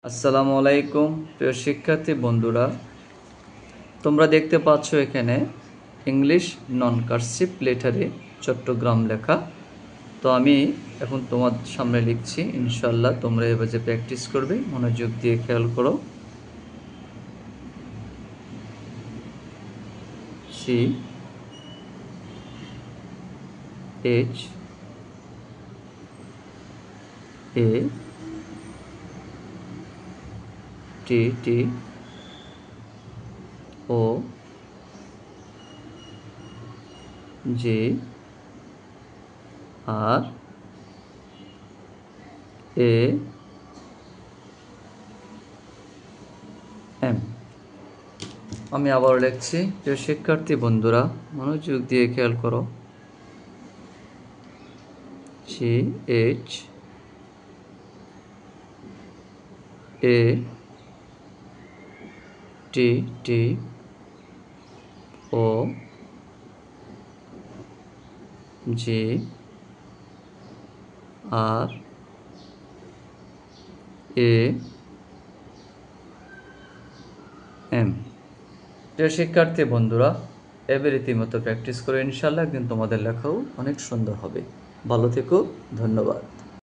আসসালামু আলাইকুম প্রিয় শিক্ষার্থী বন্ধুরা, তোমরা দেখতে পাচ্ছ এখানে ইংলিশ নন কার্সিভ লেটারে চট্টগ্রাম লেখা। তো আমি এখন তোমার সামনে লিখছি, ইনশাল্লাহ তোমরা এভাবে প্র্যাকটিস করবে, মনোযোগ দিয়ে খেয়াল করো। C H A T T O J R A M. আমি আবার লিখছি, প্রিয় শিক্ষার্থী বন্ধুরা মনোযোগ দিয়ে খেয়াল করো। C H A T T O G R A M. প্রিয় শিক্ষার্থী বন্ধুরা, এবার রীতিমতো প্র্যাকটিস করে ইনশাল্লাহ একদিন তোমাদের লেখাও অনেক সুন্দর হবে। ভালো থেকো, ধন্যবাদ।